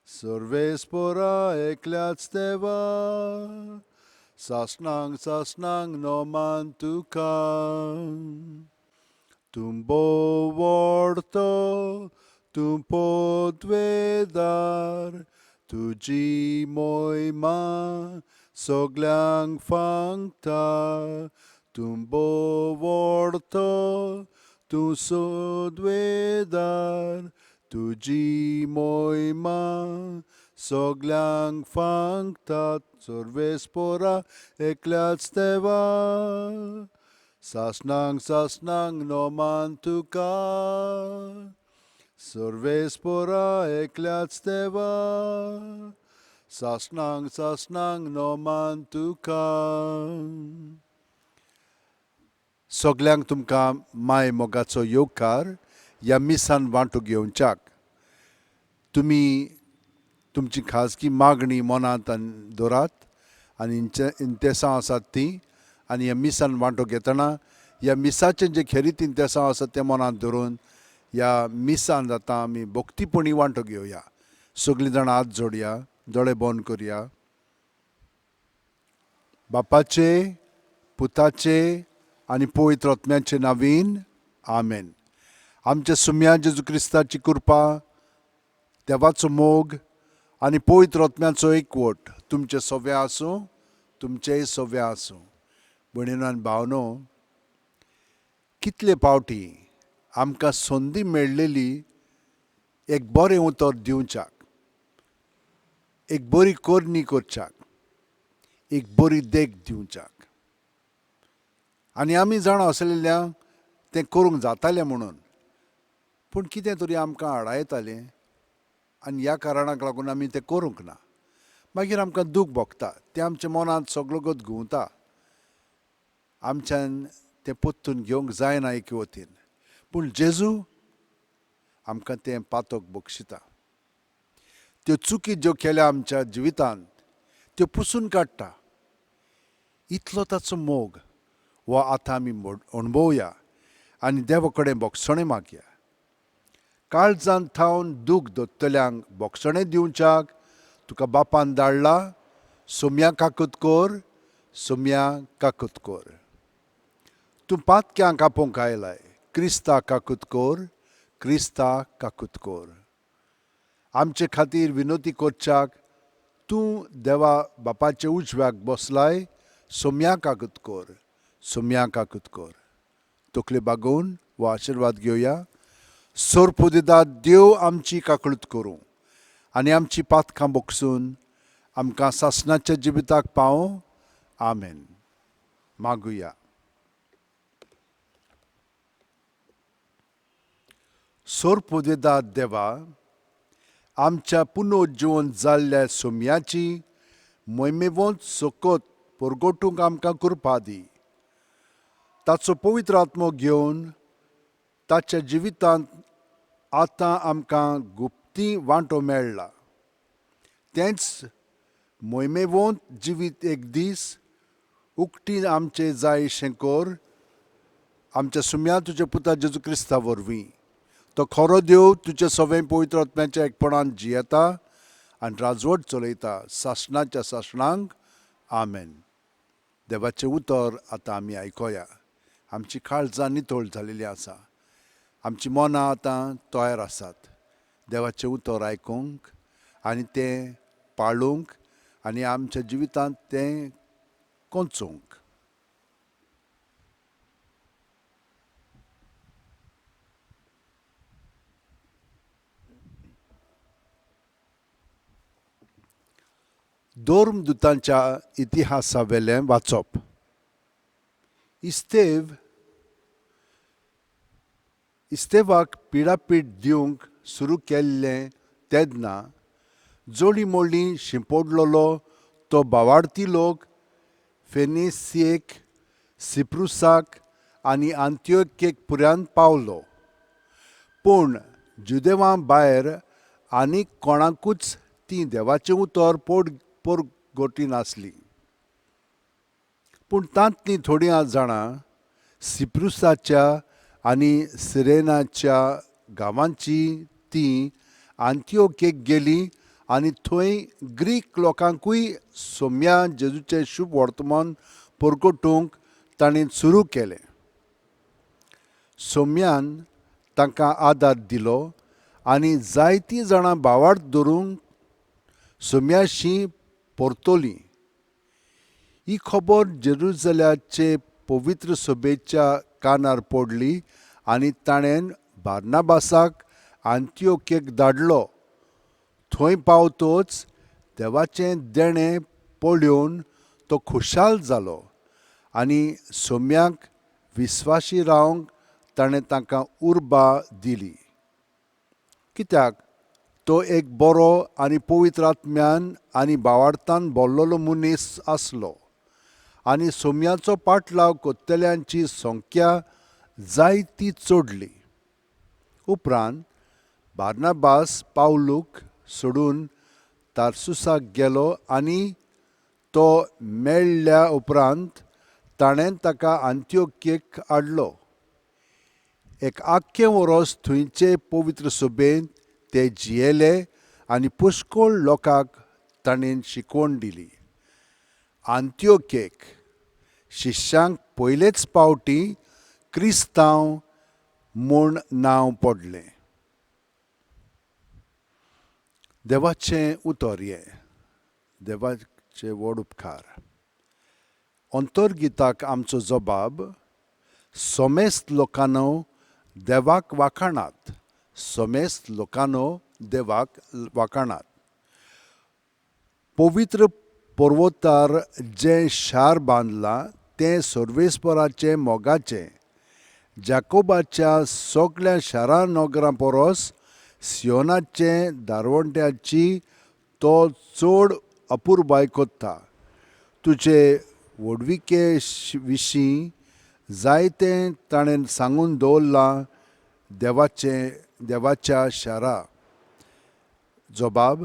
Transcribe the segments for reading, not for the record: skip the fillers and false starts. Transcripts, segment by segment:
सर्वेस्पora ekliats teva, sasnang noman tukam. Tumbo vorto, tumpo dvedar, tuji moima, soglang fangta. Tumbo vorto, tu sodvedar, tuji moima, soglang fangtat, sorvespora eklatsteva. Sasnang noman tuka, sorvespora eklatsteva. Sasnang noman tuka. Soglang तुमका माय मोगाचो योगकार या मिसान वांटो घेवच्याक तुमी तुमची खाजगी मागणी मनांत दवरात आनी इंतेसां आसात तीं आनी ह्या मिसान वांटो घेतना ह्या मिसाचें जे खेरीत इंतेसां आसात ते मनांत धरून ह्या मिसान जाता आमी भोक्तीपणी वांटो घेवया. सगळीं जाणां हात जोडया, दोळे बंद करया. बापाचे, पुताचे आनी पवित्र आत्म्याचे नांवीन आमेन. आमच्या सुम्या जेजू क्रिस्ताची कृपा, देवाचो मोग आनी पवित्र आत्म्याचो एकवट तुमचे सगळे आसूं, तुमचेय सगळे आसूं. भयणीनो आनी भावनो, कितले फावटी आमकां संदी मेळिल्ली एक बरें उतर दिवच्याक, एक बरी करणी करच्याक, एक बरी देख दिवच्याक आनी आमी जाणा आसलेल्यां तें करूंक जातालें म्हणून, पूण कितें तरी आमकां आडायतालें आनी ह्या कारणाक लागून आमी तें करूंक ना. मागीर आमकां दूख भोगता, तें आमच्या मनांत सगळो घुंवता. आमच्यान तें पोत्तून घेवंक जायना एके वतीन, पूण जेजू आमकां तें पातोक बक्षिता. त्यो चुकी ज्यो केल्या आमच्या जिवितांत त्यो पुसून काडटा. इतलो ताचो मोग हो आतां आमी अणभवया आनी देवा कडेन बोगसणे मागया. काळजांत थावन दूख दोत्तल्यांक बोगसणें दिवच्याक तुका बापान धाडला. सोम्या काकूत कोर, सोम्या काकूत कोर. तूं पातक्यांक आपोवंक आयलाय, क्रिस्ता काकूत कोर, क्रिस्ता काकूत कोर. आमचे खातीर विनोती करच्याक तूं देवा बापाचे उजव्याक बसलाय. सोम्या काकूत कोर, सोम्या काकूत कोर. तकले बागोवन हो आशिर्वाद घेवया. सोरपुदिदा देव आमची काकूत करूं आनी आमची पातकां बोगसून आमकां सासणाच्या जिविताक पावों. आमेन. मागुया. सोरपुदिदा देवा, आमच्या पुनरुज्जीवन जाल्ल्या सोम्याची मोहिमेवंत सोकोत परगटूंक आमकां कृपा दी. ताचो पवित्र आत्मो घेवन ताच्या जिवितांत आतां आमकां गुप्ती वांटो मेळ्ळा. तेंच मोहिमेवंत जिवीत एक दीस उक्ती आमचें जायशें कोर. आमच्या सुम्या तुज्या पुता जेजू क्रिस्ता वरवीं तो खरो देव तुजे सगळें पवित्र आत्म्याच्या एकपणान जियेता आनी राजवट चलयता सासणाच्या सासणांक. आमेन. देवाचें उतर आतां आमी आयकोया. आमची काळजां नितळ जालेलीं आसा, आमची मनां आतां तयार आसात देवाचें उतर आयकूंक आनी तें पाळूंक आनी आमच्या जिवितांत तें कोंचूंक. धर्मदुतांच्या इतिहासा वेलें वाचप. इस्तेवाक पिडापीड दिवंक सुरू केल्लें तेन्ना जोडी मोडी शिंपडलेलो तो भावार्थी लोक फेनिसियेक, सिप्रुसाक आनी आंत्योकेक पर्यंत पावलो. पूण जुदेवां भायर आनीक कोणाकूच ती देवाचें उतर पोरगोटी नासली. पूण तांतलीं थोडीं जाणां सिप्रुसाच्या आनी सिरेनाच्या गांवांची तीं आंत्योकेक गेलीं आनी थंय ग्रीक लोकांकूय सोम्या जेजूचें शुभ वर्तमान परगटूंक ताणें सुरू केलें. सोम्यान तांकां आदार दिलो आनी जायतीं जाणां भावार्थ धरून सोम्याशी परतलीं. ही खबर जेरुसलेमाचे पवित्र सभेच्या कानार पडली आनी ताणें बार्नाबासाक आंतियोकेक धाडलो. थंय पावतच देवाचें देणें पळोवन तो खुशाल जालो आनी सोम्याक विस्वासी रावंक ताणें तांकां उर्बा दिली. कित्याक तो एक बरो आनी पवित्र आत्म्यान आनी भावार्थान भरलेलो मनीस आसलो आनी सोम्याचो पाटलाव करतल्यांची संख्या जायती चडली. उपरांत बार्नाबास पावलूक सोडून तार्सुसाक गेलो आनी तो मेळ्ळ्या उपरांत ताणें ताका आंतियोकेक हाडलो. एक आख्खें वरस थंयचे पवित्र सभेंत ते जियेले आनी पुष्कळ लोकांक ताणें शिकवण दिली. आंतियोकेक शिश्यांक पयलेच पावटी क्रिस्तांव म्हूण नांव पडलें. देवाचें उतर हें, देवाचे व्हड उपकार. अंतर्गिताक आमचो जबाब सोमेस्त लोकांनो देवाक वाखाणात. सोमेस्त लोकांनो देवाक वाखाणात. पवित्र पर्वतार जें शार बांदलां तें सर्वेस्पराचे मोगाचें. जाकोबाच्या सगळ्या शारा नगरां परस सियोनाचे दारवंट्याची तो चड अपुरबाय कोत्ता. तुजे व्हडविके विशीं जायतें ताणें सांगून दवरलां देवाच्या शारा. जबाब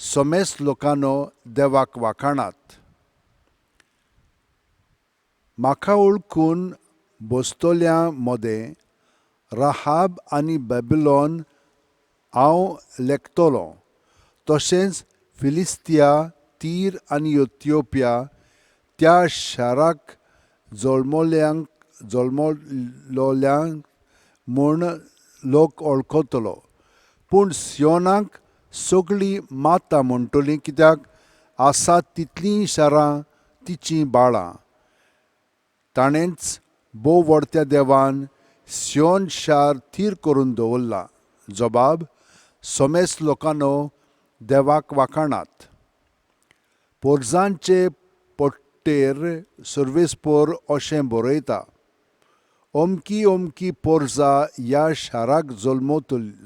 सोमेस्त लोकांनो देवाक वाखाणात. म्हाका ओळखून बसतोल्या मदें राहाब आनी बेबिलोन हांव लेखतलों. तशेंच फिलिस्तिया, तीर आनी इथियोपिया त्या शाराक जल्मलोल्यांक म्हूण लोक वळखतलो. पूण सियोनाक सगळीं माता म्हणटलीं कित्याक आसात तितलीं शारां तिचीं बाळां. ताणेंच भोव व्हडत्या देवान सियोन शार थीर करून दवरला. जबाब सोमेस्त लोकांनो देवाक वाखाणात. पोरजांचे पट्टेर सर्वेस्पर अशें बरयता. अमकी अमकी पोरजा ह्या शाराक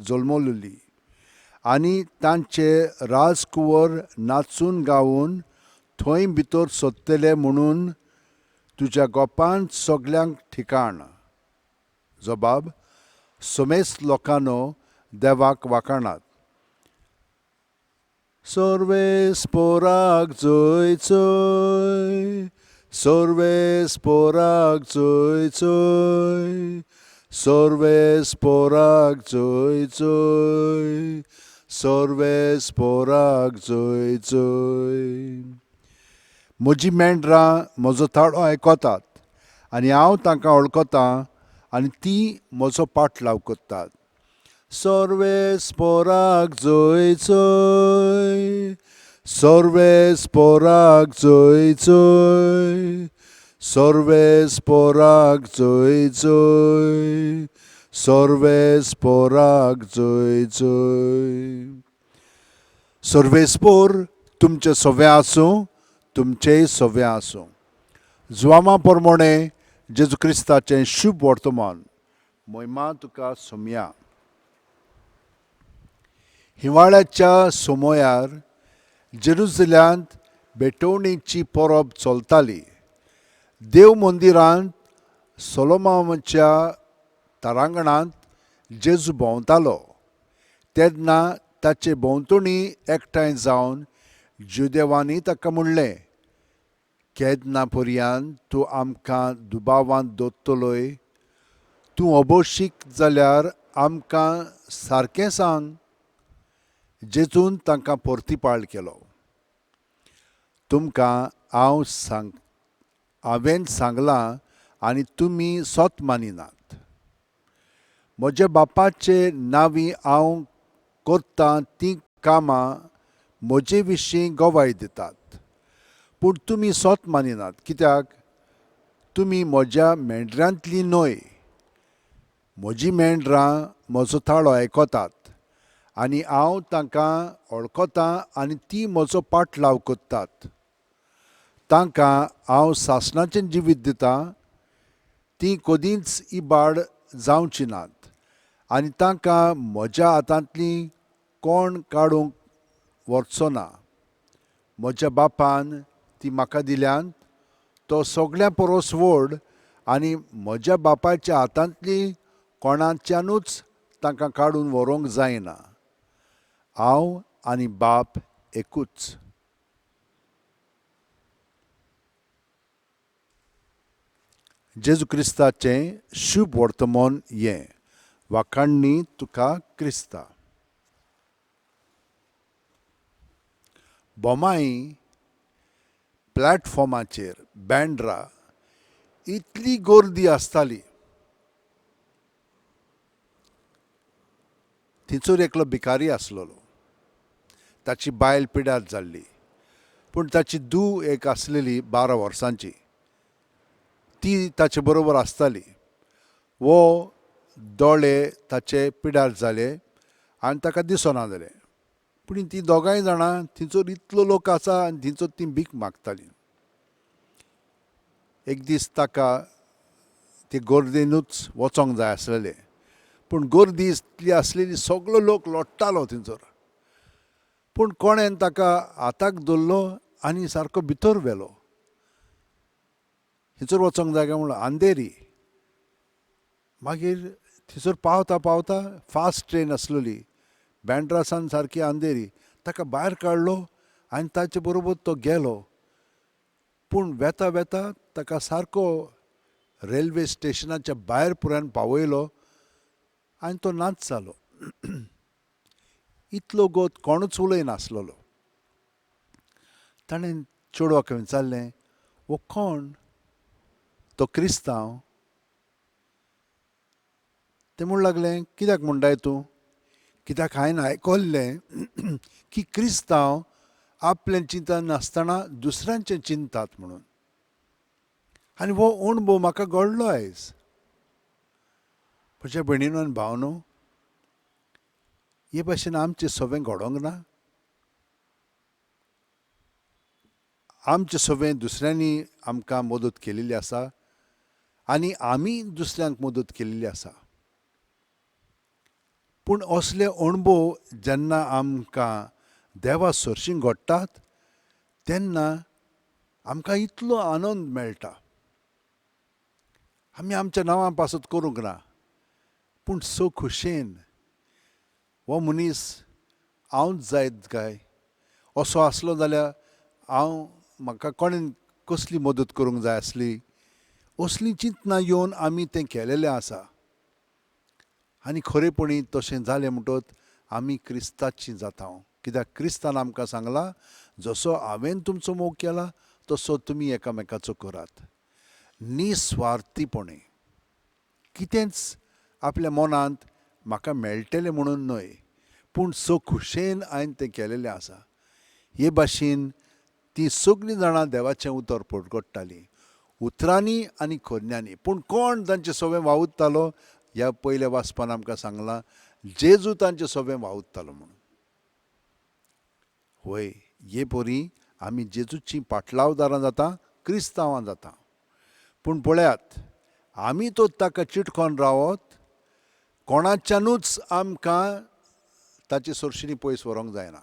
जल्मलोली आनी तांचे राजकुंवर नाचून गावून थंय भितर सोदतले म्हणून तुज्या गोपांत सगळ्यांक ठिकाण. जबाब सोमेस्त लोकांनो देवाक वाखाणात. सर्वेस्पराक जय जय, सर्वेस्पराक जय जय, सर्वेस्पराक जय जय, सर्वेस्पराक जय जय. म्हजी मेंढरां म्हजो ताळो आयकतात आनी हांव तांकां वळखतां आनी तीं म्हजो पाटलाव करतात. सर्वेस्पराक जय जय, सर्वेस्पराक जय जय, सर्वेस्पराक जय जय, सर्वेस्पराक जय जय. सर्वेस्पर तुमचे सवे आसूं, तुमचेय सवे आसूं. जुवामा प्रमाणे जेजू क्रिस्ताचें शुभ वर्तमान. महिमा तुका सोम्या. हिवाळ्याच्या सोमयार जेरुसल्यांत बेटवणेची परब चलताली. देव मंदिरांत सोलोमोनाच्या तरांगणांत जेजू भोंवतालो. तेन्ना ताचे भोंवतणी एकठांय जावन जुदेवांनी ताका म्हणलें, केन्ना पर्यंत तूं आमकां दुबावांत दवरतलोय? तूं अभोशीक जाल्यार आमकां सारकें सांग. जेजून तांकां परतीपाळ केलो. तुमकां हांवें सांगलां आनी तुमी सोत मानिनात. म्हज्या बापाचे नांवी हांव करतां तीं कामां म्हजे विशीं गवाय दितात. पूण तुमी सोत मानिनात. कित्याक? तुमी म्हज्या मेंढऱ्यांतलीं न्हय. म्हजीं मेंढरां म्हजो ताळो आयकतात आनी हांव तांकां वळखतां आनी तीं म्हजो पाटलाव कोत्तात. तांकां हांव सासणाचें जिवीत दितां. तीं कदींच इबाड जावचीं नात आनी तांकां म्हज्या हातांतलीं कोण काडूंक व्हरचो ना. म्हज्या बापान तीं म्हाका दिल्यांत. तो सगळ्यां परस व्हड आनी म्हज्या बापाच्या हातांतलीं कोणाच्यानूच तांकां काडून व्हरोंक जायना. हांव आनी बाप एकूच. जेजू क्रिस्ताचें शुभ वर्तमान हें. वाखाणणी तुका क्रिस्ता. बोमाई प्लॅटफॉर्माचेर बँड्रा इतली गर्दी आसताली. थंयसर एकलो भिकारी आसलोलो. ताची बायल पिड्यार जाल्ली. पूण ताची धूव एक आसलेली 12 वर्सांची. ती ताचे बरोबर आसताली. वो दोळे ताचे पिड्यार जाले आनी ताका दिसना जालें. पूण तीं दोगांय जाणां थंयसर इतलो लोक आसा आनी थंयसर तीं भीक मागतालीं. एक दीस ताका ते गर्देनूच वचोंक जाय आसलेलें. पूण गर्दी इतली आसलेली सगळो लोक लोट्टालो थंयसर. पूण कोणें ताका हाताक धरलो आनी सारको भितर व्हेलो. थंयसर वचोंक जाय काय म्हणून अंधेरी. मागीर थंयसर पावता पावता फास्ट ट्रेन आसलेली. बँड्रासान सारकी अंधेरी. ताका भायर काडलो आनी ताचे बरोबर तो गेलो. पूण वेता वेता ताका सारको रेल्वे स्टेशनाच्या भायर पर्यंत पावयलो आनी तो नाच जालो. इतलो गोत कोणूच उलयनासलोलो. ताणें चेडवाक विचारलें, वो कोण? तो क्रिस्तांव. तें म्हणूंक लागलें, कित्याक म्हणटाय तूं? कित्याक हांवें आयकल्लें की क्रिस्तांव आपलें चिंतन नासतना दुसऱ्यांचें चिंततात म्हणून. आनी हो अणभव म्हाका घडलो आयज. म्हज्या भयणीनो आनी भावनो, हे भाशेन आमचें सगळें घडोंक ना. आमचें सगळें दुसऱ्यांनी आमकां मदत केलेली आसा आनी आमी दुसऱ्यांक मदत केलेली आसा. पूण असले अणभव जेन्ना आमकां देवा सरशीं घडटात तेन्ना आमकां इतलो आनंद मेळटा. आमी आमच्या नांवां पासत करूंक ना. पूण खोशेन हो मनीस हांवच जायत काय असो आसलो जाल्यार म्हाका कोणें कसली मदत करूंक जाय आसली. असलीं चिंतनां येवन आमी तें केलेलें आसा. आनी खरेपणी तशें जालें म्हणटच आमी क्रिस्ताचीं जाता. कित्याक क्रिस्तान आमकां सांगलां, जसो हांवें तुमचो मोग केला तसो तुमी एकामेकाचो करात. निस्वार्थीपणी. कितेंच आपल्या मनांत म्हाका मेळटलें म्हणून न्हय, पूण खोशेन हांवें तें केलेलें आसा. हे भाशेन तीं सगळीं जाणां देवाचें उतर पडगडटालीं. उतरांनी आनी खोर्न्यांनी. पूण कोण तांचें सगळें वावुरतालो? ह्या पयल्या वाचपान आमकां सांगलां, जेजू तांचें सगळें वावुरतालो म्हणून. वय, हे परी आमी जेजूचीं पाटलावदारां जाता, क्रिस्तांवां जाता. पूण पळयात, आमी तो ताका चिटकोन रावत, कोणाच्यानूच आमकां ताचे सरशिनी पयस व्हरोंक जायना.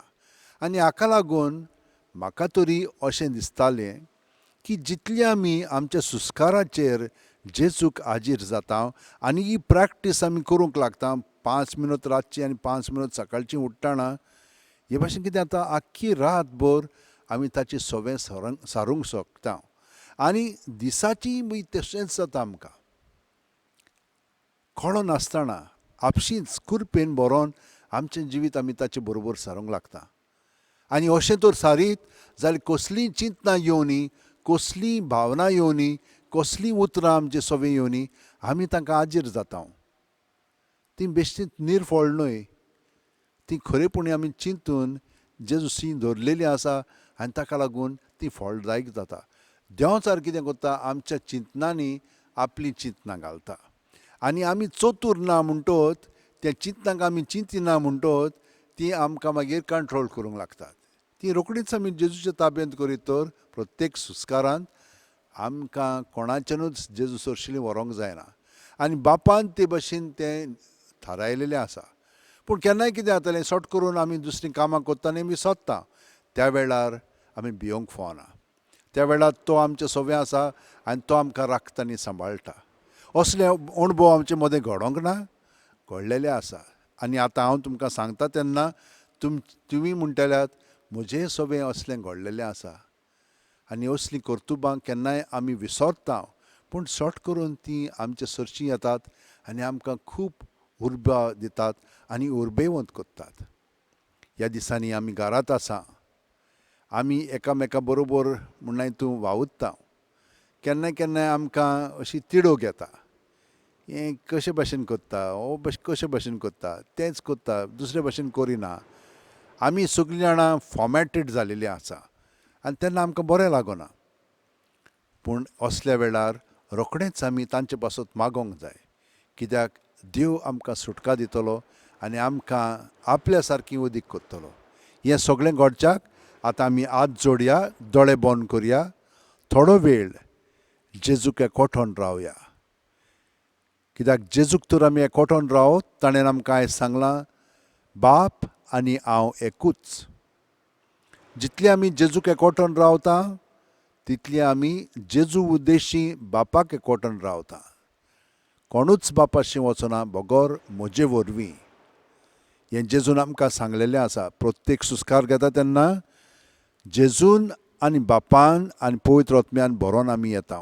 आनी हाका लागून म्हाका तरी अशें दिसतालें की जितली आमी आमच्या सुस्काराचेर जेजूक हाजीर जाता आनी ही प्रॅक्टीस आमी करूंक लागता, 5 मिनट रातची आनी 5 मिनट सकाळचीं उठ्ठाणा, हे भाशेन कितें जाता, आख्खी रातभर आमी ताची सवें सारूंक शकता. आनी दिसाची बी तशेंच जाता आमकां. कळो नासतना आपशींच कुरपेन बरोवन आमचें जिवीत आमी ताचे बरोबर सारूंक लागता. आनी अशें तर सारीत जाल्यार कसलीय चिंतना येवनी, कसलीय भावना येवनी, कसलीय उतरां आमचे सवे येवनी, आमी तांकां आजीर जाता. ती बेश्टीच निरफळ न्हय, ती खरेपणी आमी चिंतून जेजू सी धरलेली आसा आनी ताका लागून ती फळदायक जाता. देव सारकें कितें करता, आमच्या चिंतनांनी आपली चिंतना घालता. आनी आमी चतूर ना म्हणटोच त्या चिंतनाक आमी चिंतिना म्हणटोच ती आमकां मागीर कंट्रोल करूंक लागतात. ती रोखडीच आमी जेजूच्या ताब्यांत करीत तर प्रत्येक सुस्कारांत आमकां कोणाच्यानूच जेजू सरशिल्लीं व्हरूंक जायना. आनी बापान ते भशेन तें थारायलेलें आसा. पूण केन्नाय कितें जातलें, सट करून आमी दुसरीं कामां कोत्ता आनी आमी सोदता, त्या वेळार आमी भिवंक फावना. त्या वेळार तो आमचे सवे आसा आनी तो आमकां राखता आनी सांबाळटा. असले अणभव आमचे मदें घडोंक ना, घडलेले आसा. आनी आतां हांव तुमकां सांगता तेन्ना तुमी म्हणटल्यात म्हजें सवें असलें घडलेलें आसा. आनी असलीं कर्तुबां केन्नाय आमी विसरता, पूण सट करून ती आमचे सरशीं येतात आनी आमकां खूब उर्बा दितात आनी उर्बेवंत करतात. ह्या दिसांनी आमी घरांत आसा, आमी एकामेका बरोबर म्हणून तूं वावुरता. केन्नाय केन्नाय आमकां अशी तिडोक येता, हें कशे भाशेन कोत्ता, हो कशे भाशेन कोत्ता, तेंच कोत्ता, दुसरे भाशेन करिना. आमी सगळीं जाणां फॉर्मॅटेड जालेलीं आसा आनी तेन्ना आमकां बरें लागना. पूण असल्या वेळार रोखडेंच आमी तांचे पासत मागोंक जाय, कित्याक देव आमकां सुटका दितलो आनी आमकां आपल्या सारकीं उदीक करतलो. हें सगळें घडच्याक आतां आमी हात जोडया, दोळे बंद करया, थोडो वेळ जेजूक एकवटून रावया. कित्याक जेजूक तर आमी एकवटून रावत, ताणें आमकां आयज सांगलां, बाप आनी हांव एकूच. जितले आमी जेजूक एकवटून रावता तितले आमी जेजू उद्देशी बापाक एकवटून रावता. कोणूच बापाशी वचना बगोर म्हजे वरवीं. हें जेजून आमकां सांगलेलें आसा. प्रत्येक सुस्कार घेता तेन्ना जेजून आनी बापान आनी पवित्र आत्म्यान भरोन आमी येता.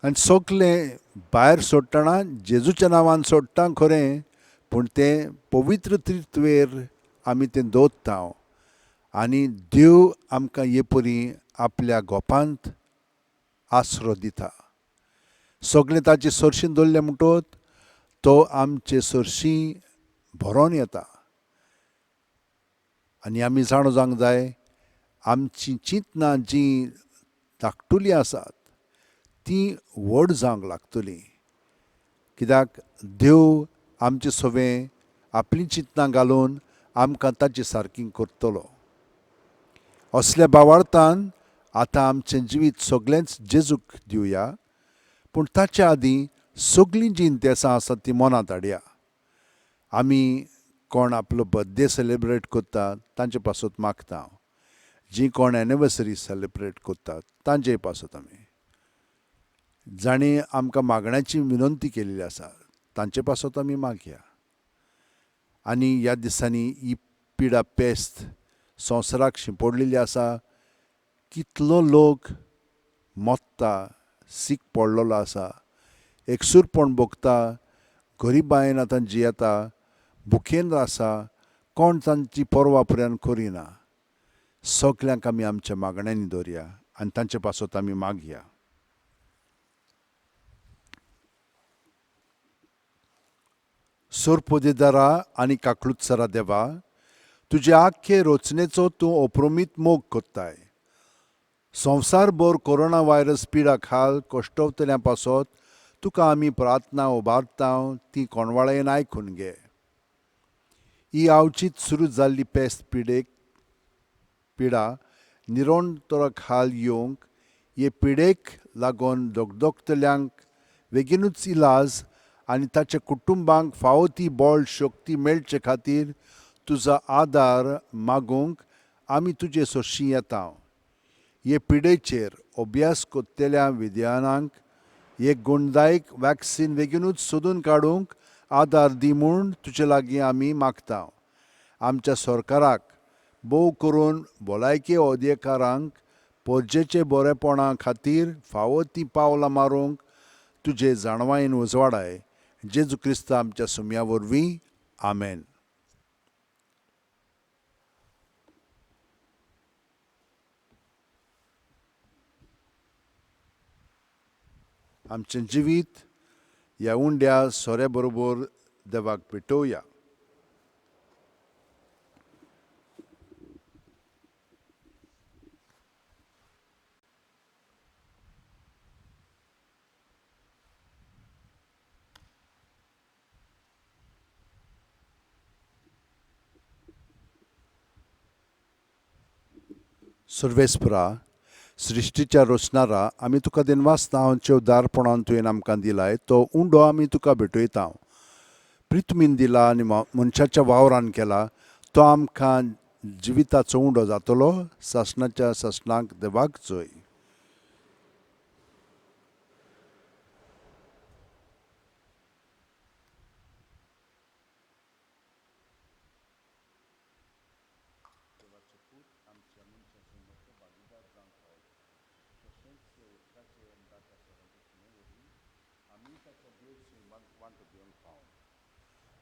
आनी सगलें भायर सोडटना जेजूच्या नांवान सोडटा खरें, पूण तें पवित्र त्रित्वेर आमी तें दवरता आनी देव आमकां हे परी आपल्या गोपांत आसरो दिता. सगळें ताचे सरशीं दवरलें म्हणटच तो आमचे सरशीं भरोन येता. आनी आमी जाणो जावंक जाय, आमची चिंतनां जीं धाकटुलीं आसात तीं व्हड जावंक लागतलीं. कित्याक देव आमचें सवें आपलीं चिंतनां घालून आमकां ताचे सारकीं करतलो. असल्या भावार्थान आतां आमचें जिवीत सगळेंच जेजूक दिवया, पूण ताचे आदीं सगळीं जीं इंतेसां आसात तीं मनांत हाडया. आमी कोण आपलो बर्थडे सेलेब्रेट करतात तांचे पासत मागता. जीं कोण एनिवर्सरी सेलेब्रेट करतात तांचेय पासत आमी. जाणीं आमकां मागण्याची विनंती केलेली आसा तांचे पासत आमी मागया. आनी ह्या दिसांनी ही पिडा पेस्त संवसाराक शिंपडलेली आसा. कितलो लोक मोत्ता, सीक पडलेलो आसा, एकसूरपण भोगता, गरिबायेन आतां जियेता, भुकेन आसा, कोण तांची परवा पर्यंत करिना. सगल्यांक आमी आमच्या मागण्यांनी दवरया आनी तांचे पासत आमी मागया. सोरपोदेदारा आनी काकलुत्सरा देवा, तुजे आख्खे रचनेचो तूं अप्रोमीत मोग कोत्ताय. संवसारभर कोरोना व्हायरस पिडा खाल कश्टवतल्यां पासत तुका आमी प्रार्थना उबारता, ती कोणवाळेन आयकून घे. ही आवचीत सुरू जाल्ली पेस्त पिडा निरोंतरा खाल येवंक, हे पिडेक लागून दोगदोगतल्यांक बेगीनूच इलाज आनी ताच्या कुटुंबांक फावो ती बळ शक्ती मेळचे खातीर तुजो आदार मागूंक आमी तुजे सरशीं येता. हे पिडेचेर अभ्यास कोत्तेल्या विद्यानांक हे गुणदायक वॅक्सीन बेगीनूच सोदून काडूंक आदार दी म्हूण तुजे लागीं आमी मागता. आमच्या सरकाराक भोव करून भलायकी अधिकाऱ्यांक परजेचे बरेपणा खातीर फावो तीं पावलां मारूंक तुजे जाणवायेन उजवाडाय. जेजू क्रिस्त आमच्या सुमया वरवीं. आमेन. आमचें जिवीत ह्या उंड्या सोऱ्या बरोबर देवाक भेटोवया. सर्वेस्परा, सृश्टीच्या रचणारा, आमी तुका दिनवासता हांचे उदारपणान तुवें आमकां दिलाय. तो उंडो आमी तुका भेटयता. प्रितमीन दिला आनी मनशाच्या वावरान केला. तो आमकां जिविताचो उंडो जातलो. सासणाच्या सासणाक देवाक जय.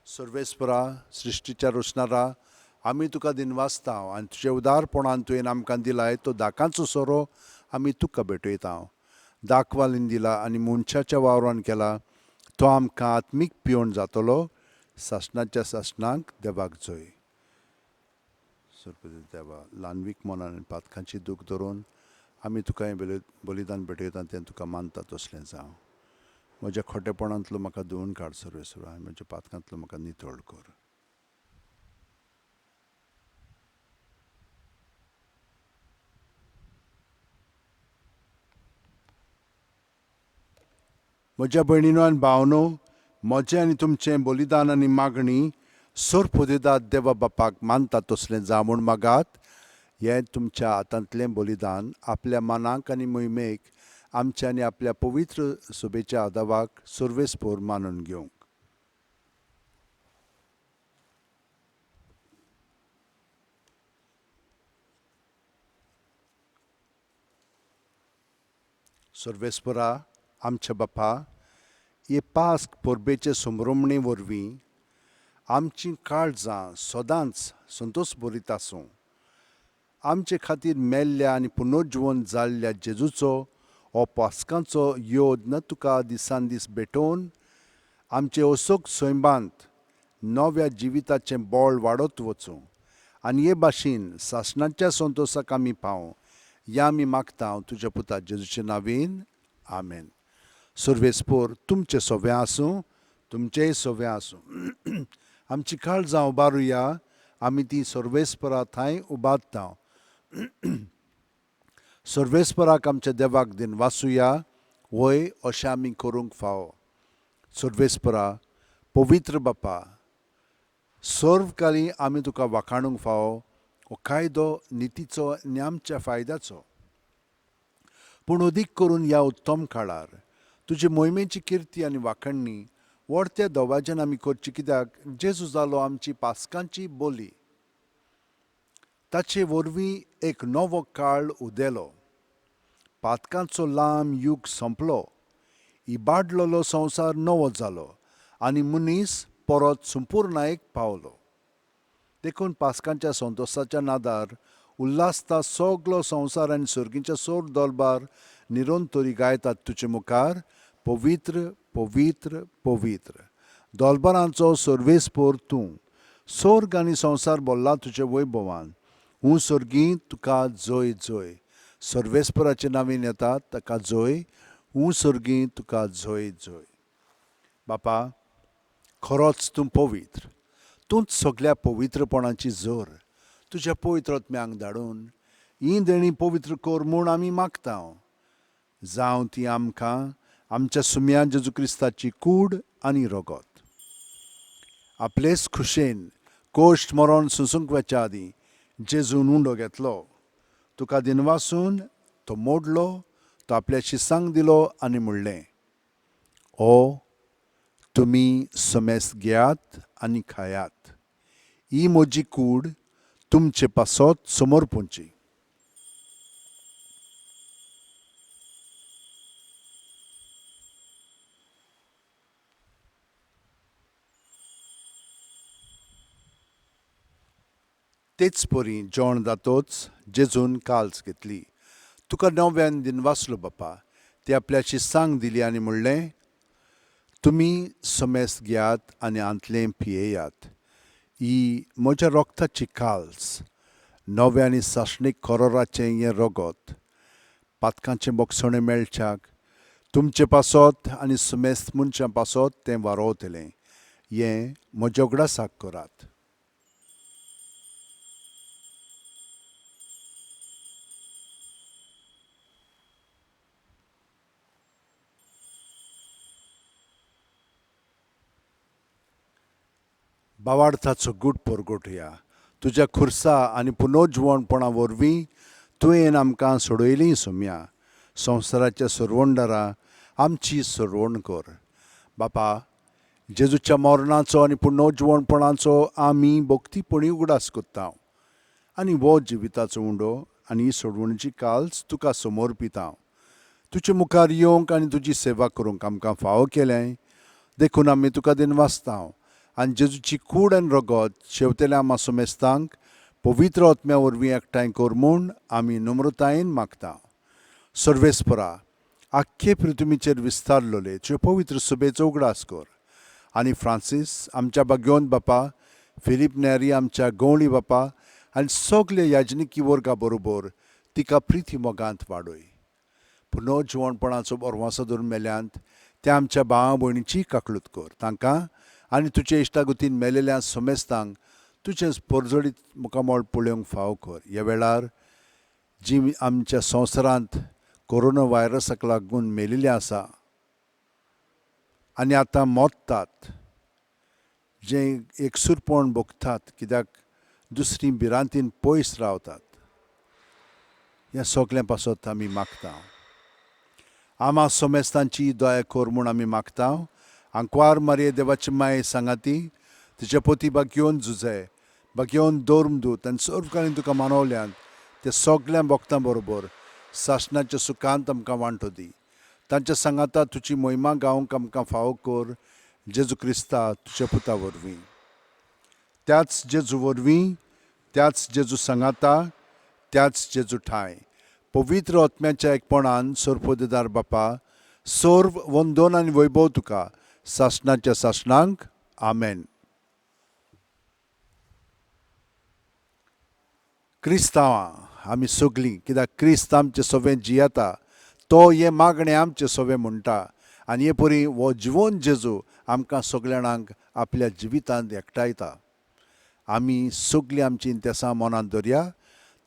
सर्वेस्परा, सृश्टीच्या रचणारा, आमी तुका दिनवासता आनी तुजे उदारपणान तुवें आमकां दिलाय. तो दाकांचो सोरो आमी तुका भेटयता. दाखवालीन दिला आनी मनशाच्या वावरान केला. तो आमकां आत्मीक पिवण जातलो. सासणाच्या सासणाक देवाक जय. देवा, ल्हानवीक मनान आनी पातकांची दूख धरून आमी तुका हें बलिदान भेटयता तें तुका मानता तसलें जावं. म्हज्या खोटेपणांतलो म्हाका धुवन काड सर्वेस्वरा, आनी म्हज्या पातकांतलो म्हाका नितळ कर. म्हज्या भयणीनो आनी भावनो, म्हजें आनी तुमचें बलिदान आनी मागणी सोरपोदेदाद देवा बापाक मानता तसलें जावं म्हूण मागात. हें तुमच्या हातांतलें बलिदान आपल्या मनाक आनी मोहिमेक आमच्या आनी आपल्या पवित्र सभेच्या आदावाक सर्वेस्पोर मानून घेवंक. सर्वेस्परा, आमच्या बापा, हे पास्क परबेचे संभ्रमणे वरवीं आमचीं काळजां सदांच संतोश भरीत आसूं. आमचे खातीर मेल्ल्या आनी पुनर्जीवन जाल्ल्या जेजूचो हो पास्कांचो योद न तुका दिसान दीस भेटोवन आमचे असोक सैमांत नव्या जिविताचें बळ वाडत वचूं आनी हे भाशेन सासणाच्या संतोशाक आमी पावूं. या आमी मागता तुज्या पुता जेजूचे नांवेन. आमेन. सर्वेस्पोर, तुमचें सोवें आसूं. तुमचेंय सोवें आसूं. आमची काळजां उबारुया. आमी ती सर्वेस्परा थंय उबारता. सर्वेस्पराक आमच्या देवाक दिनवासुया. वय अशें आमी करूंक फावो. सर्वेस्परा, पवित्र बापा, सर्वकाली आमी तुका वाखाणूंक फावो. हो कायदो नितीचो आनी आमच्या फायद्याचो. पूण अदीक करून ह्या उत्तम काळार तुजे मोहिमेची किर्ती आनी वाखणणी व्हडत्या दबाज्यान आमी करची. कित्याक जेजू जालो आमची पास्कांची बोली. ताचे वरवीं एक नवो काळ उदेलो. पातकांचो लांब यूग संपलो. इबाडलेलो संवसार नवो जालो आनी मनीस परत संपूर्णायेक पावलो. देखून पास्कांच्या संतोशाच्या नादार उल्हासता सगलो संवसार आनी सर्गीच्या सोर दरबार निरंतरी गायतात तुजे मुखार, पवित्र पवित्र पवित्र. दोलबारांचो सर्वेस्पोर तूं. सर्ग आनी संवसार भरला तुजे वैभवान. सर्गी तुका जय जय. सर्वेस्पराचे नांवेन येता ताका जय. सर्गी तुका जय जय. बापा, खरोच तूं पवित्र. तूंच सगळ्या पवित्रपणाची जोर. तुज्या पवित्र आत्म्याक धाडून ही देणी पवित्र कर म्हूण आमी मागता. जावं ती आमकां आमच्या सुम्या जेजू क्रिस्ताची कूड आनी रगत. आपलेच खुशेन कोश्ट मरण सुसुंकव्याच्या आदीं जेजून उंडो घेतलो. तुका दिनवासून तो मोडलो. तो आपल्या शिसांक दिलो आनी म्हणलें, ओ तुमी समेस घेयात आनी खायात. ही म्हजी कूड तुमचे पासत समोर पोंची. तेच परी जेवण जातोच जेजून काल्स घेतली. तुका नव्यान दिनवासलो बापा. ती आपल्या शिष्यांक दिली आनी म्हणलें, तुमी सोमेस घेयात आनी आंतलें पियेयात. ही म्हज्या रोगताची काल्स, नवें आनी सासणीक करोराचें हें रगत, पातकांचें मोगसणें मेळच्याक तुमचे पासत आनी सुमेस्त मनशां पासत तें वारोवतलें. हें म्हज्या उगडासाक करात. भावार्थाचो गूट परगटुया. तुज्या खुर्सा आनी पुनोजवणपणा वरवीं तुवें आमकां सोडयलीं सोम्या. संवसाराच्या सोरवंडारा आमची सोडवण कर. बापा, जेजूच्या मरणाचो आनी पुनोजवणपणाचो आमी भोक्तीपणी उगडास कोत्ता आनी हो जिविताचो उंडो आनी ही सोडवणीची काल्स तुका समर्पिता. तुजे मुखार येवंक आनी तुजी सेवा करूंक आमकां फावो केलें देखून आमी तुका दिनवासता आनी जेजूची कूड आनी रगत शेवतेल्या आमा सोमेस्तांक पवित्र आत्म्या वरवीं एकठांय कर म्हूण आमी नम्रतायेन मागता. सर्वेस्परा, आख्खे पृथ्वीचेर विस्तारलोले तुजे पवित्र सुबेचो उगडास कर. आनी फ्रांसीस आमच्या भाग्योन बापा, फिलीप नेरी आमच्या गवळी बापा आनी सगल्या याजनिकी वर्गा बरोबर तिका प्रिती मोगांत वाडय. पुनोजवणपणाचो बोरवासो धरून मेल्यांत त्या आमच्या भावा भयणीची काकळूत कर. तांकां आनी तुजे इश्टागतीन मेलेल्या सोमेस्तांक तुजें परजडीत मुखामोळ पळोवंक फावो कर. ह्या वेळार जीं आमच्या संवसारांत कोरोना व्हायरसाक लागून मेलिल्लीं आसा आनी आतां मोत्तात, जे एकसूरपण भोगतात कित्याक दुसरीं भिरांतीन पयस रावतात, ह्या सगल्या पासत आमी मागता. आमा सोमेस्तांची दया कर म्हूण आमी मागता. आंकवार मारये देवाची माय सांगाती, तिच्या पोती भाग्योन झुजे, भाग्योन दोर्मदूत आनी सर्वकाळीन तुका मानवल्यांत त्या सगल्या भक्तां बरोबर सासणाच्या सुखांत आमकां वांटो दी. तांच्या सांगाता तुजी महिमा गावंक आमकां फावो कर. जेजू क्रिस्ता तुज्या पुता वरवीं. त्याच जेजू वरवीं, त्याच जेजू सांगाता, त्याच जेजू ठाय पवित्र आत्म्याच्या एकपणान सोरपोदेदार बापा, सर्व वंदन आनी वैभव तुका सासणाच्या सासणांक. आमेन. क्रिस्तांवां आमी सगलीं, कित्याक क्रिस्त आमचें सवें जियेता, तो हे मागणें आमचें सवें म्हणटा आनी हे परी हो जिवन जेजू आमकां सगल्या जाणांक आपल्या जिवितांत एकठांयता. आमी सगलीं आमची इंतेसां मनांत दवरया.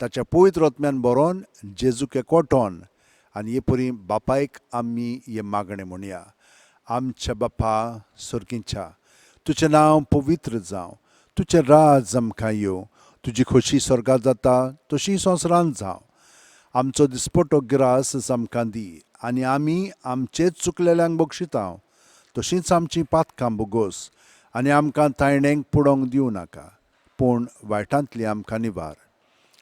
ताच्या पवित्र आत्म्यान बरोवन जेजूक एकवटोन आनी हे परी बापायक आमी हे मागणें म्हणया. आमच्या बापा सुर्गीच्या, तुजें नांव पवित्र जावं, तुजें राज आमकां येवं, तुजी खोशी स्वर्गांत जाता तशी संवसारांत जावं. आमचो दिसपटो गिरास आमकां दी आनी आमी आमचेच चुकलेल्यांक बक्षिता तशींच आमचीं पातकां बोगोस आनी आमकां तायणेंक पडोवंक दिवं नाका, पूण वायटांतली आमकां निवार.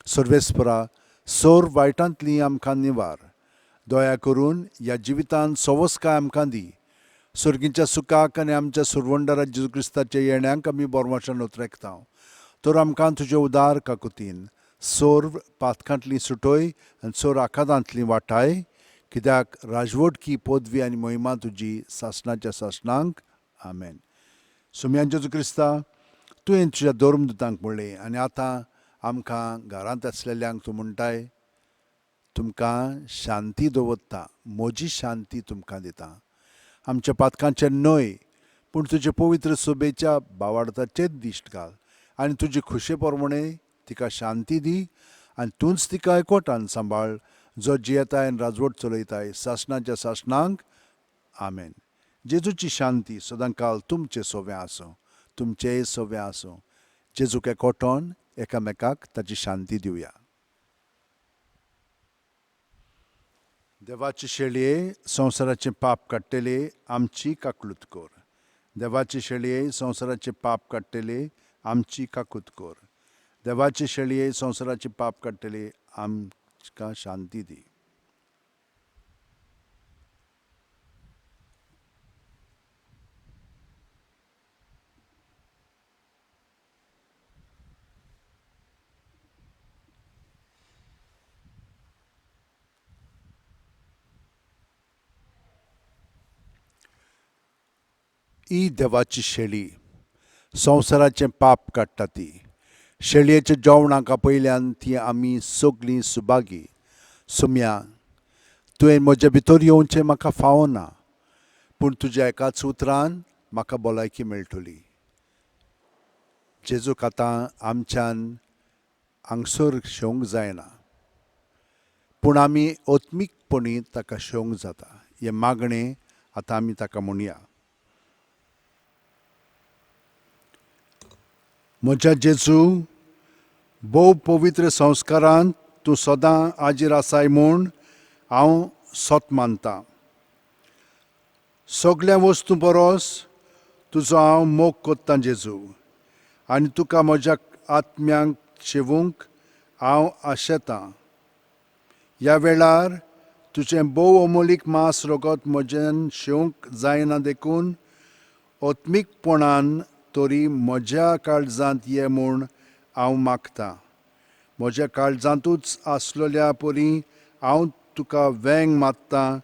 सर्वेस्परा, सर्व वायटांतली आमकां निवार. दया करून ह्या जिवितांत सवस्काय आमकां दी. सर्गीच्या सुखाक आनी आमच्या सुरवंडारा जेजू क्रिस्ताच्या येण्याक आमी बोरमाशान उतरेकता. तर आमकां तुजे उदार काकुतीन सर्व पातकांतली सुटय आनी सोर आकांतांतली वाटाय, कित्याक राजवटकी पदवी आनी महिमा तुजी सासणाच्या सासणांक. आमेन. सुम्यान जेजू क्रिस्ता, तुवें तुज्या धर्मदुतांक म्हणलें आनी आतां आमकां घरांत आसलेल्यांक तूं म्हणटाय, तुमकां शांती दवरता, म्हजी शांती तुमकां दिता. आमच्या पातकांचेर न्हय, पूण तुजे पवित्र सोबेच्या भावार्थाचेर दिश्ट घाल आनी तुजे खुशे प्रमाणें तिका शांती दी आनी तूंच तिका एकवटान सांबाळ, जो जियेताय आनी राजवट चलयताय सासणाच्या सासणांक. आमेन. जेजूची शांती सदांकाल तुमचे सोबे आसूं, तुमचेय सोबे आसूं. जेजूक एकवटोन एकामेकाक ताची शांती दिवया. देवाचे शेळये, संवसाराचें पाप काडटले आमची काकूट कर. देवाचे शेळये, संवसाराचें पाप काडटले आमची काकूट कर. देवाचे शेळये, संवसाराचें पाप काडटले आमकां शांती दी. ही देवाची शेळी, संवसाराचें पाप काडटा ती. शेळयेच्या जेवणाका पयल्यान ती आमी सगळीं सुभागी. सुम्या, तुवें म्हजे भितर येवचें म्हाका फावना, पूण तुज्या एकाच उतरान म्हाका भलायकी मेळटली. जेजूक आतां आमच्यान हांगसर शेवंक जायना, पूण आमी ओत्मीकपणी ताका शेवंक जाता. हें मागणें आतां आमी ताका म्हणया. म्हज्या जेजू, भोव पवित्र संस्कारांत तूं सदां हाजीर आसाय म्हूण हांव सोत मानतां. सगळ्या वस्तू परस तुजो हांव मोग कोत्तां जेजू, आनी तुका म्हज्या आत्म्यांक शेवूंक हांव आशेतां. ह्या वेळार तुजें भोव अमोलीक मांस रगत म्हज्यान शेवंक जायना देखून ओत्मीकपणान तरी म्हज्या काळजांत ये म्हूण हांव मागतां. म्हज्या काळजांतूच आसलेल्या परी हांव तुका वेंग मात्तां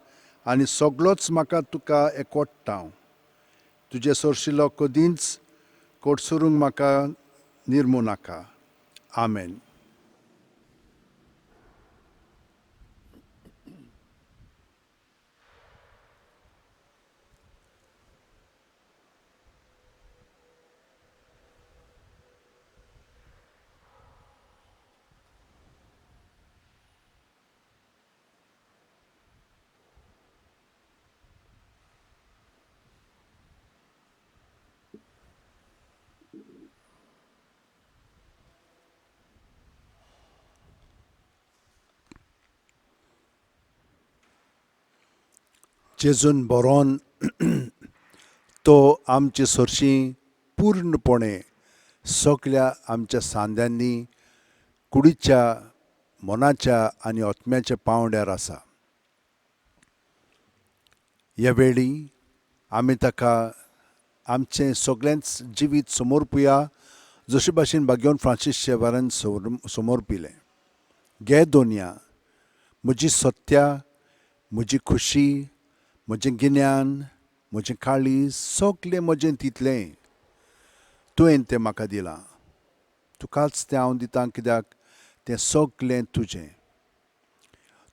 आनी सगळोच म्हाका तुका एकवटटा. तुजे सोरशिल्लो कदींच कोडसरूंक म्हाका निर्मू नाका. आमेन. जेजून बरोवन तो आमची सोरशीं पूर्णपणे सगळ्या आमच्या सांद्यांनी कुडीच्या, मनाच्या आनी ओत्म्याच्या पांवड्यार आसा. ह्या वेळी आमी ताका आमचें सगळेंच जिवीत समोरपुया, जशे भाशेन भाग्यवन फ्रांसीस शेवारान समोरपिलें. घे दोनया, म्हजी सत्या, म्हजी खुशी, म्हजें गिन्यान, म्हजें काळीज, सगळें म्हजें तितलें तुवें तें म्हाका दिलां. तुकाच तें हांव दितां, कित्याक तें सगळें तुजें.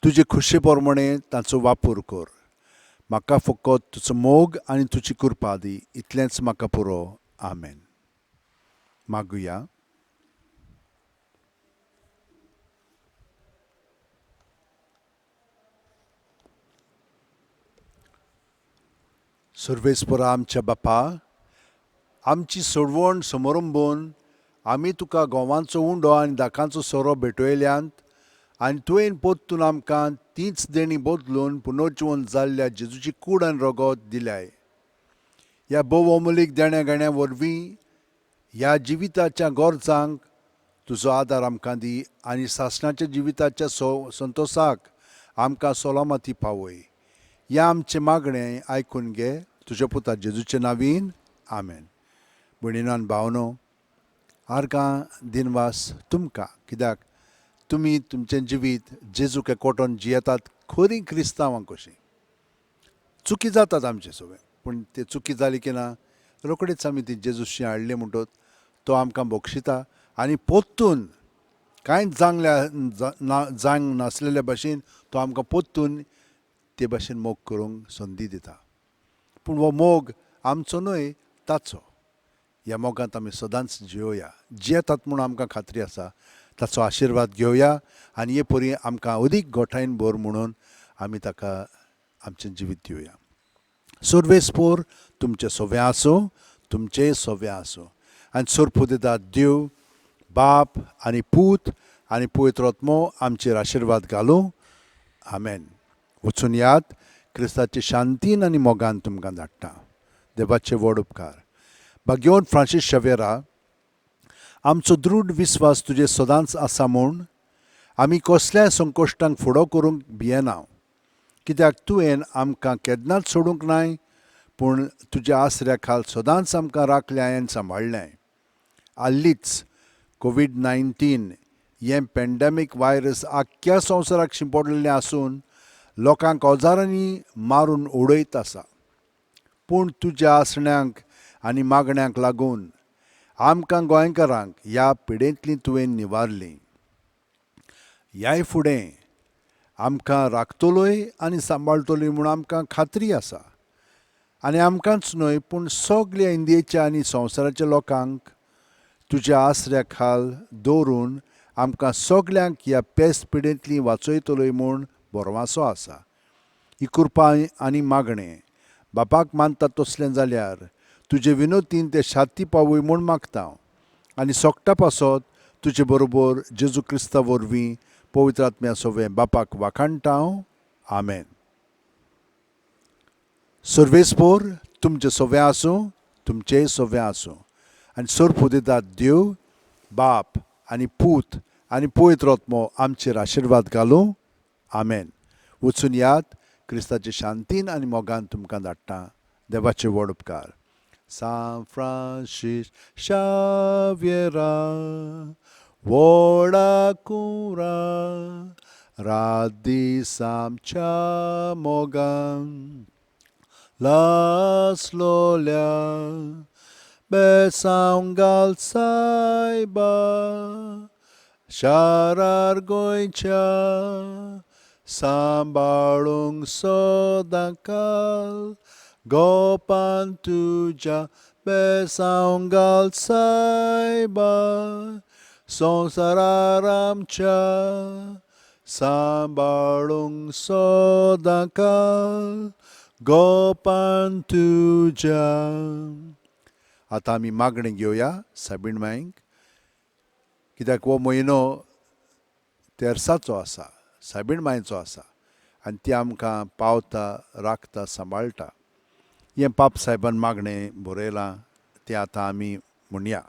तुजे खुशे पोरमणें ताचो वापर कर. म्हाका फकत तुजो मोग आनी तुजी कृपा दी. इतलेंच म्हाका पुरो. आमेन. मागुया. सर्वेस्परा आमच्या बापा, आमची सोडवण समारंभून आमी तुका गोवांचो उंडो आनी दाकांचो सोरो भेटयल्यांत आनी तुवें परतून आमकां तींच देणी बदलून पुनर्जीवन जाल्ल्या जेजूची कूड आनी रगत दिल्याय. ह्या भोव अमोलीक देण्या घेण्या वरवीं ह्या जिविताच्या गरजांक तुजो आदार आमकां दी आनी सासणाच्या जिविताच्या संतोशाक आमकां सलामती पावय. हें आमचें मागणें आयकून घे. तुज्या पुता जेजूचे नांवीन. आमेन. भयणीनो आनी भावनो, आर्गां दिनवास तुमकां, कित्याक तुमी तुमचें जिवीत जेजूक एकवटून जियेतात खरीं क्रिस्तांवां कशीं. चुकी जातात आमचे सगळे, पूण ते चुकी जाली की ना रोखडीच आमी ती जेजूशी हाडली म्हणटत तो आमकां बक्षिता आनी पोत्तून कांयच जांक नासलेल्या भाशेन तो आमकां पोत्तून ते भाशेन मोग करूंक संदी दिता. पूण हो मोग आमचो न्हय, ताचो. ह्या मोगांत आमी सदांच जियोया. जियेतात म्हूण आमकां खात्री आसा. ताचो आशिर्वाद घेवया आनी हे परी आमकां अदीक गोठायन भर म्हणून आमी ताका आमचें जिवीत दिवया. सर्वेस्पोर तुमचे सोवे आसूं, तुमचेय सोवे आसूं. आनी सोरपू दिता देव, बाप आनी पूत आनी पवित्र आत्मो आमचेर आशिर्वाद घालूं. आमेन. वचून यात. क्रिस्ताचे शांतीन आनी मोगान तुमकां धाडटा. देवाचे व्हड उपकार. भाग्यवन फ्रांसीस शेवेरा, आमचो दृढ विस्वास तुजे सदांच आसा म्हूण आमी कसल्याय संकश्टांक फुडो करूंक भियेना, कित्याक तुवें आमकां केन्नाच सोडूंक नाय, पूण तुज्या आसऱ्या खाल सदांच आमकां राखल्याय आनी सांबाळल्याय. हाल्लींच कोवीड-19 हें पॅन्डेमीक वायरस आख्ख्या संवसाराक शिंपडलेलें आसून लोकांक ओजारांनी मारून उडयत आसा. पूण तुज्या आसण्यांक आनी मागण्यांक लागून आमकां गोंयकारांक ह्या पिडेंतली तुवें निवारली. ह्याय फुडें आमकां राखतलोय आनी सांबाळटलोय म्हूण आमकां खात्री आसा. आनी आमकांच न्हय पूण सगल्या इंडियेच्या आनी संवसाराच्या लोकांक तुज्या आसऱ्या खाल दवरून आमकां सगल्यांक ह्या पेस्त पिडेंतली वाचयतलोय म्हूण बोरवांसो आसा. ही कृपा आनी मागणें बापाक मानता तसलें जाल्यार तुजे विनोतीन तें शांती पावूय म्हूण मागता. आनी सोगटा पासत तुजे बरोबर जेजू क्रिस्ता वरवीं पवित्र आत्म्या सोवें बापाक वाखाणटा. आमेन. सर्वेस्पोर तुमचे सोवें आसूं, तुमचेय सोवें आसूं. आनी सर्प दितात देव बाप आनी पूत आनी पवित्र आत्मो आमचेर आशिर्वाद घालूं. आमेन. वचून यात, क्रिस्ताचे शांतीन आनी मोगान तुमकां धाडटा. देवाचे व्हड उपकार. San Francis Xaviera, व्हडा कुरा रादीस आमच्या मोगान लासलोल्या बेसांव घाल सायबा शारार गोंयच्या सांबाळूंक सदां काल गोपान तुज्या बेसांव घाल सायबा संवसारार आमच्या सांबाळूंक सदां काल गोपान तुज्या. आतां आमी मागणें घेवया साबीण मांयक, कित्याक हो म्हयनो तेरसाचो आसा, साबीण मांयचो आसा आनी ती आमकां पावता राखता सांबाळटा. हें पाप साहेबान मागणें बरयलां तें आतां आमी म्हणया.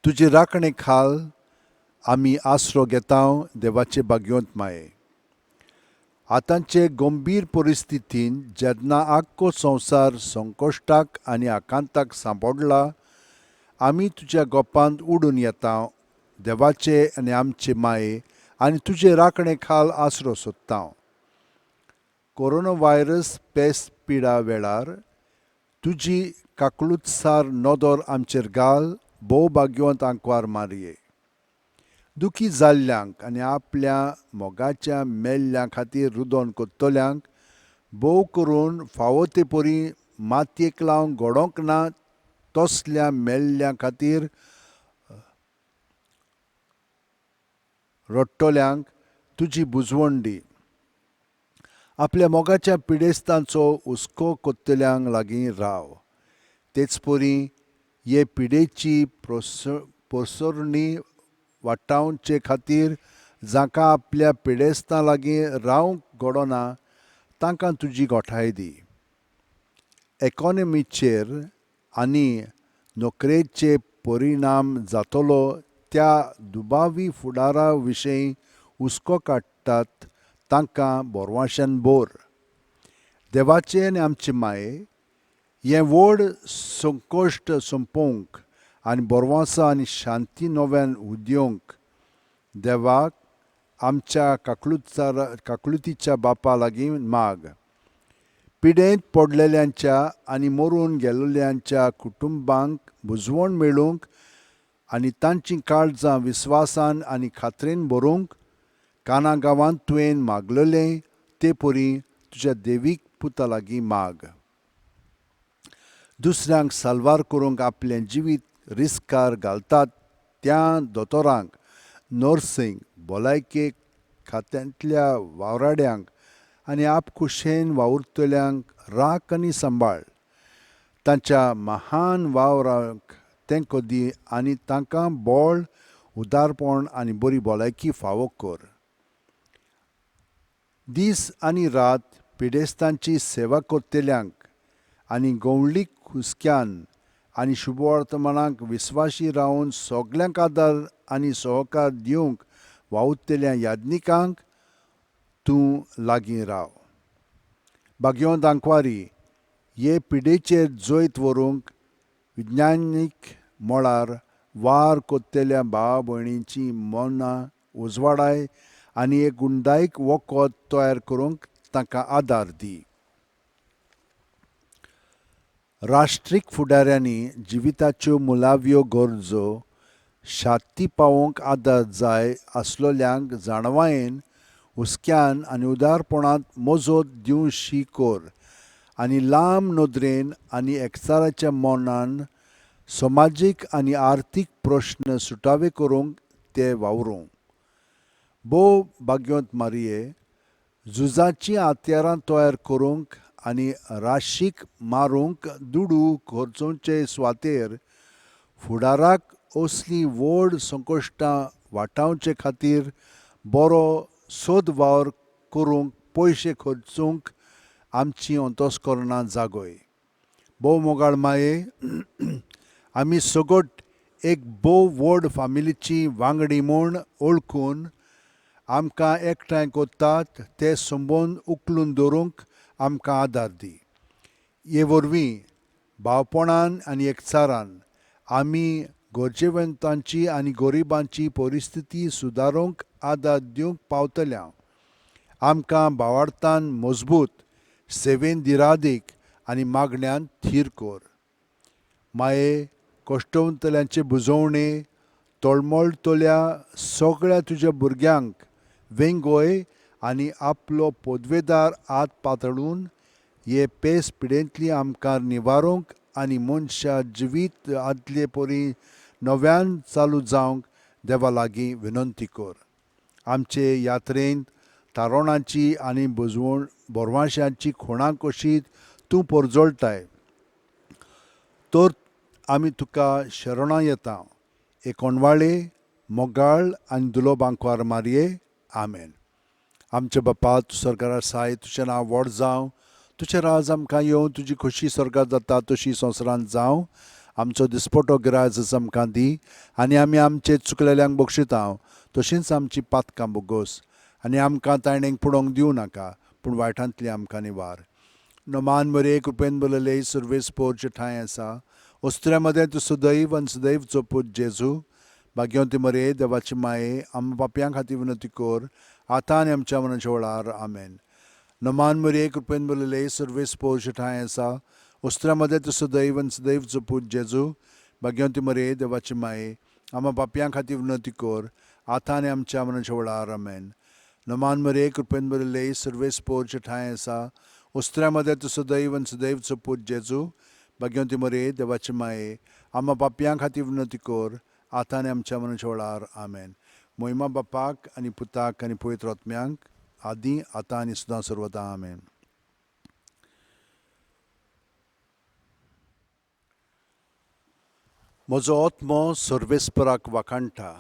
तुजे राखणे खाल आमी आसरो घेता देवाचे भाग्यवंत माये. आतांचे गंभीर परिस्थितीन जेन्ना आख्खो संवसार संकश्टाक आनी आकांताक सांपडला, आमी तुज्या गोपांत उडून येता देवाचे आनी आमचे माये आनी तुजे राखणे खाल आसरो सोदता. कोरोना व्हायरस पेस्त पिडा वेळार तुजी काकळुतसार नदर आमचेर घाल भोव भाग्यवंत आंकवार मारये. दुखी जाल्ल्यांक आनी आपल्या मोगाच्या मेल्ल्यां खातीर रुदोन कोत्तोल्यांक भोव करून फावो ते परी मातयेक लावन घडोवंक ना तसल्या मेल्ल्यां खातीर रडटल्यांक तुजी बुजवण दी. आपल्या मोगाच्या पिडेस्तांचो हुस्को कोत्तल्यांक लागीं राव. तेच परी हे पिडेची पोसरणी वाटावचे खातीर जांकां आपल्या पिडेस्तां लागीं रावंक घडोना तांकां तुजी गोठाय दी. इकॉनॉमीचेर आनी नोकरेचे परिणाम जातलो त्या दुबावी फुडारा विशयी हुस्को काडटात तांकां बोरवांशान बोर. देवाचे आनी आमचे माये, हें व्हड संकश्ट सोंपोवंक आनी बोरवांसां आनी शांती नव्यान उदिवंक देवाक आमच्या काकळुतीच्या बापा लागीं माग. पिडेंत पडलेल्यांच्या आनी मरून गेल्ल्यांच्या कुटुंबांक बुजवण मेळूंक आनी तांचीं काळजां विस्वासान आनी खात्रेन भरूंक काना गांवांत तुवें मागलेलें ते परी तुज्या देवीक पुता लागीं माग. दुसऱ्यांक साल्वार करूंक आपलें जिवीत रिस्कार घालतात त्या दोतोरांक, नर्सींक, भलायके खात्यांतल्या वावराड्यांक आनी आपखुशेन वावुरतल्यांक राख आनी सांबाळ. तांच्या महान वावराक तेंको दी आनी तांकां बोळ, उदारपण आनी बरी भलायकी फावो कर. दीस आनी रात पिडेस्तांची सेवा करतल्यांक आनी गंवळीक हुस्क्यान आनी शुभवर्तमानाक विस्वाशी रावन सगल्यांक आदार आनी सहकार दिवंक वावुरतल्या याज्ञिकांक तूं लागीं राव. भाग्यवंत आंकवारी, हे पिडेचेर जैत व्हरूंक विज्ञानीक मळार वार कोत्तल्या भावा भयणींची मनां उजवाडाय आनी एक गुणदायक वखद तयार करूंक तांकां आदार दी. राष्ट्रीक फुडाऱ्यांनी जिविताच्यो मुलाव्यो गरजो शाती पावोवंक आदार जाय आसलोल्यांक जाणवायेन हुस्क्यान आनी उदारपणांत मोजत दिवशी कोर आनी लांब नदरेन आनी एकचाराच्या मौनान समाजीक आनी आर्थीक प्रश्न सुटावे करूंक ते वावरूं. भोव भाग्यवंत मारये, झुजाचीं हातयारां तयार करूंक आनी राशीक मारूंक दुडू खर्चोवचे सुवातेर फुडाराक असलीं व्हड संकश्टां वाटावचे खातीर बरो सोद वावर करूंक पयशे खर्चूंक आमचीं अंतस्करणां जागोय. भोव मोगाळ माये, आमी सगट एक भोव व्हड फामिलीची वांगडी म्हूण ओळखून आमकां एकठांय कोत्तात ते संबंद उखलून दवरूंक आमकां आदार दी. हे वरवीं भावपणान आनी एकचारान आमी गरजेवंतांची आनी गरिबांची परिस्थिती सुदारूंक आदार दिवंक पावतल्या आमकां भावार्थान मजबूत, सेवेन दिरादीक आनी मागण्यांत थीर कोर. माये, कश्टवंतल्यांचे बुजवणे तळमळतल्या सगळ्या तुज्या भुरग्यांक वेंगोय आनी आपलो पदवेदार हात पातळून हे पेस पिडेंतली आमकां निवारूंक आनी मनशा जिवीत आदले परी नव्यान चालू जावंक देवा लागीं विनंती कोर. आमचे यात्रेंत तारोणाची आनी बोरमाश्यांची खुणां कशीं तूं परजळटाय तर आमी तुका शरणां येता. एकोणवाळे, मोगाळ आनी दुलो बांकवार मारये. आमेन. आमचे बापा, तूं स्वर्गार आसाय, तुजें नांव व्हड जावं, तुजें राज आमकां येवं, तुजी खोशी स्वर्गांत जाता तशी संवसारांत जावं. आमचो दिसपटो गिरायज आमकां दी आनी आमी आमचे चुकलेल्यांक बक्षिता तशींच आमची पातकां बोगोस आनी आमकां तायणेक पडोवंक दिवं नाका पूण वायटांतली आमकां निवार. नमान मरे कृपेन बलले सर्वेस पोरचे ठांय आसा ओस्त्र्यामध्ये तूं सदैव आनी सदैव चोपूत जेजू. भाग्यवंती मरे, देवाची माये, आम पापयां खातीर विनंती कोर आतां आनी आमच्या मनाच्या वेळार. आमेन. नमान मरे कृपेन बलले सर्वेस पोरचे ठांय आसा ओस्त्र्यामध्ये तूं सदैव आनी सदैव चोपूत जेजू. भाग्यवंती मरे, देवाची माये, आम पापयां खातीर विनंती कोर आतां आनी आमच्या मनाच्या वेळार. आमेन. नमान मरे कृपेन बलले सर्वेस पोरचे ठांय आसा ओस्त्र्यामध्ये तूं सदैव आनी सदैव चोपूत जेजू. भाग्यवंती मरे, देवाची माये, आम पापयां खातीर विनंती कोर आतां आनी आमच्या मनाच्या वेळार. आमेन. महिमा बापाक आनी पुताक आनी पवित्र आत्म्यांक आदीं आतां आनी सदां सर्वदा. आमेन. म्हजो आत्मो सर्वेस्पराक वाखाणटा.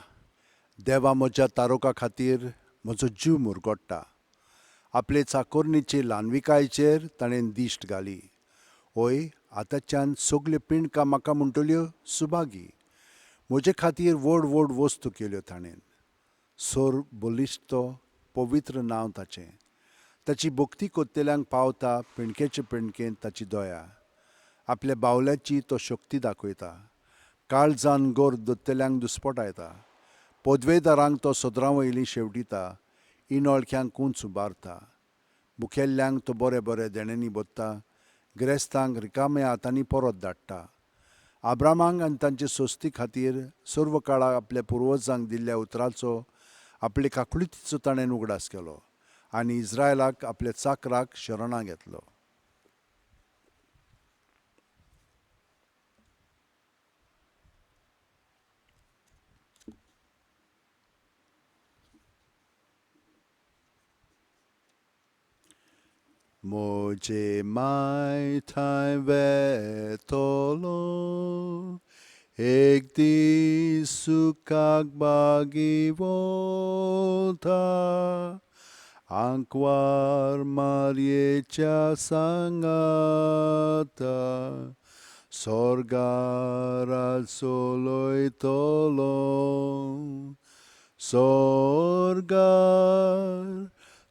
देवा म्हज्या तारोका खातीर म्हजो जीव मुरगोडटा. आपले चाकोरणीचे ल्हानविकायेचेर ताणें दिश्ट घाली. ओय, आतांच्यान सगल्यो पिणकां म्हाका म्हणटल्यो सुभागी. म्हजे खातीर व्हड व्हड वस्तू केल्यो ताणें. सोर बलिश्तो पवित्र नांव ताचें. ताची भक्ती कोत्तेल्यांक पावता पिणकेचे पिणकेन ताची दया. आपल्या बावल्याची तो शक्ती दाखयता. काळजान गोर दोत्तेल्यांक दुस्पटायता. पदवेदारांक तो सदरां वयलीं शेवटिता. इनोळख्यांक उंच उबारता. मुखेल्ल्यांक तो बरें बरें देण्यांनी बोत्ता. गिरेस्तांक रिकाम्या हातांनी परत धाडटा. आब्रामांक आनी तांचे सोस्ती खातीर सर्व काळाक आपल्या पुर्वजांक दिल्ल्या उतराचो आपले काकुळतीचो ताणें उगडास केलो आनी इस्रायलाक आपल्या चाकराक शरणां घेतलो. Moje mai tai vetolo ek di sukak bagi volta ankwar mariecha sangata sorgar soloi tolo sorgar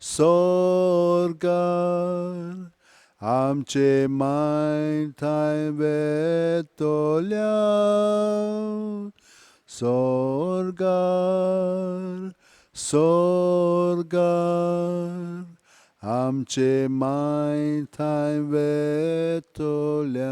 sorgar आमचे माय थंय बेतोल्या सोर्गार सोर्गार आमचे माय थंय वेतोल्या